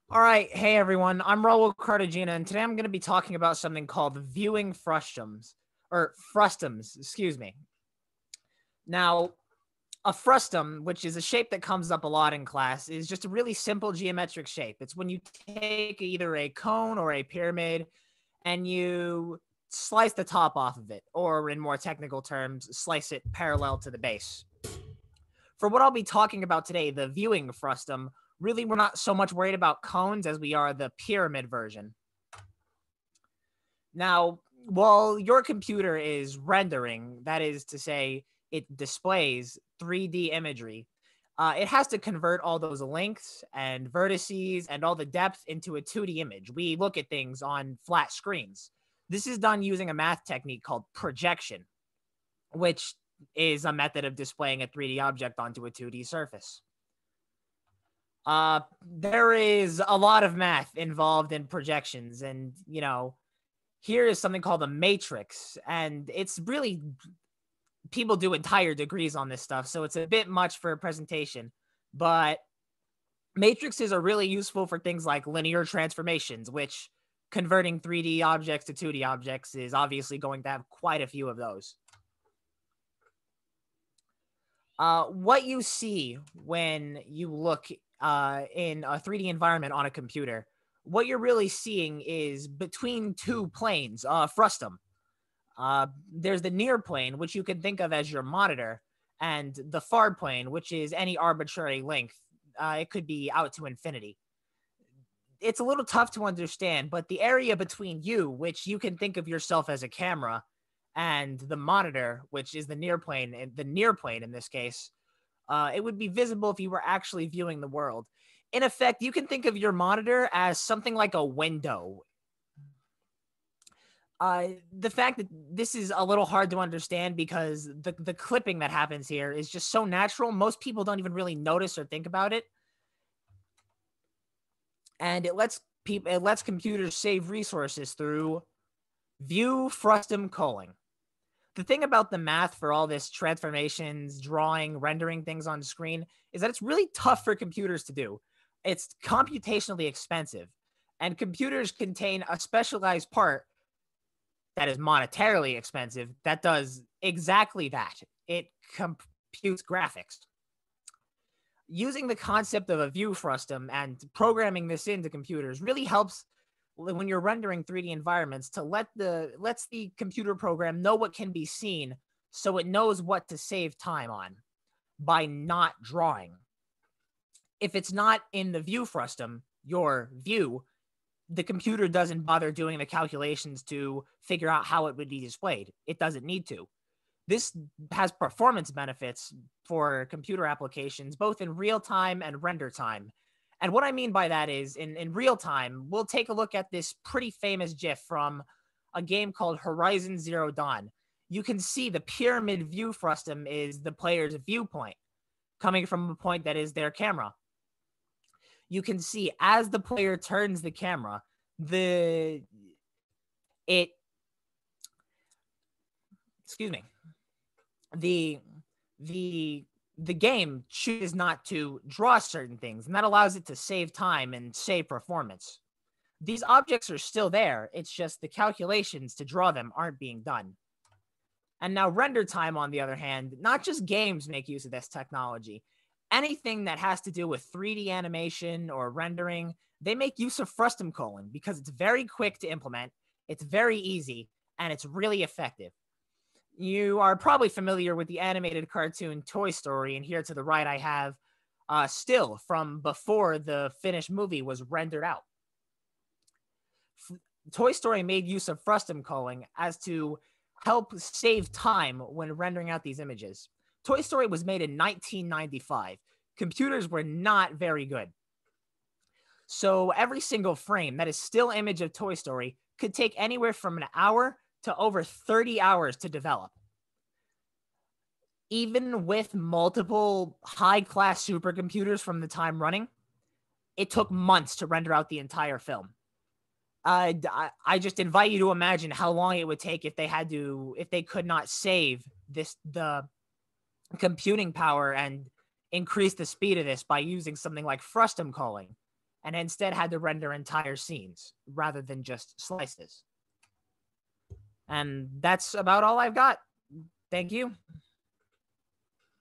All right, hey everyone, I'm Raul Cartagena, and today I'm going to be talking about something called viewing frustums, or frustums, excuse me. Now, a frustum, which is a shape that comes up a lot in class, is just a really simple geometric shape. It's when you take either a cone or a pyramid and you slice the top off of it, or in more technical terms, slice it parallel to the base. For what I'll be talking about today, the viewing frustum, really we're not so much worried about cones as we are the pyramid version. Now, while your computer is rendering, that is to say, it displays 3D imagery, it has to convert all those lengths and vertices and all the depth into a 2D image. We look at things on flat screens. This is done using a math technique called projection, which is a method of displaying a 3D object onto a 2D surface. There is a lot of math involved in projections, and here is something called a matrix, and it's really people do entire degrees on this stuff, so it's a bit much for a presentation, but matrices are really useful for things like linear transformations, which converting 3D objects to 2D objects is obviously going to have quite a few of those. What you see when you look in a 3D environment on a computer, what you're really seeing is between two planes, frustum. There's the near plane, which you can think of as your monitor, and the far plane, which is any arbitrary length. It could be out to infinity. It's a little tough to understand, but the area between you, which you can think of yourself as a camera, and the monitor, which is the near plane in this case, it would be visible if you were actually viewing the world. In effect, you can think of your monitor as something like a window. The fact that this is a little hard to understand because the clipping that happens here is just so natural. Most people don't even really notice or think about it. And it lets computers save resources through view frustum culling. The thing about the math for all this transformations, drawing, rendering things on screen is that it's really tough for computers to do. It's computationally expensive, and computers contain a specialized part that is monetarily expensive that does exactly that. It computes graphics. Using the concept of a view frustum and programming this into computers really helps when you're rendering 3D environments to lets the computer program know what can be seen, so it knows what to save time on by not drawing. If it's not in the view frustum, your view, the computer doesn't bother doing the calculations to figure out how it would be displayed. It doesn't need to. This has performance benefits for computer applications, both in real time and render time. And what I mean by that is in real time, we'll take a look at this pretty famous GIF from a game called Horizon Zero Dawn. You can see the pyramid view frustum is the player's viewpoint, coming from a point that is their camera. You can see as the player turns the camera, the game chooses not to draw certain things, and that allows it to save time and save performance. These objects are still there, it's just the calculations to draw them aren't being done. And now render time, on the other hand, not just games make use of this technology. Anything that has to do with 3D animation or rendering, they make use of frustum culling because it's very quick to implement, it's very easy, and it's really effective. You are probably familiar with the animated cartoon Toy Story, and here to the right I have still from before the finished movie was rendered out. Toy Story made use of frustum culling as to help save time when rendering out these images. Toy Story was made in 1995. Computers were not very good. So every single frame that is still image of Toy Story could take anywhere from an hour to over 30 hours to develop. Even with multiple high-class supercomputers from the time running, it took months to render out the entire film. I just invite you to imagine how long it would take if they could not save the computing power and increase the speed of this by using something like frustum culling. and instead had to render entire scenes rather than just slices. And that's about all I've got. Thank you.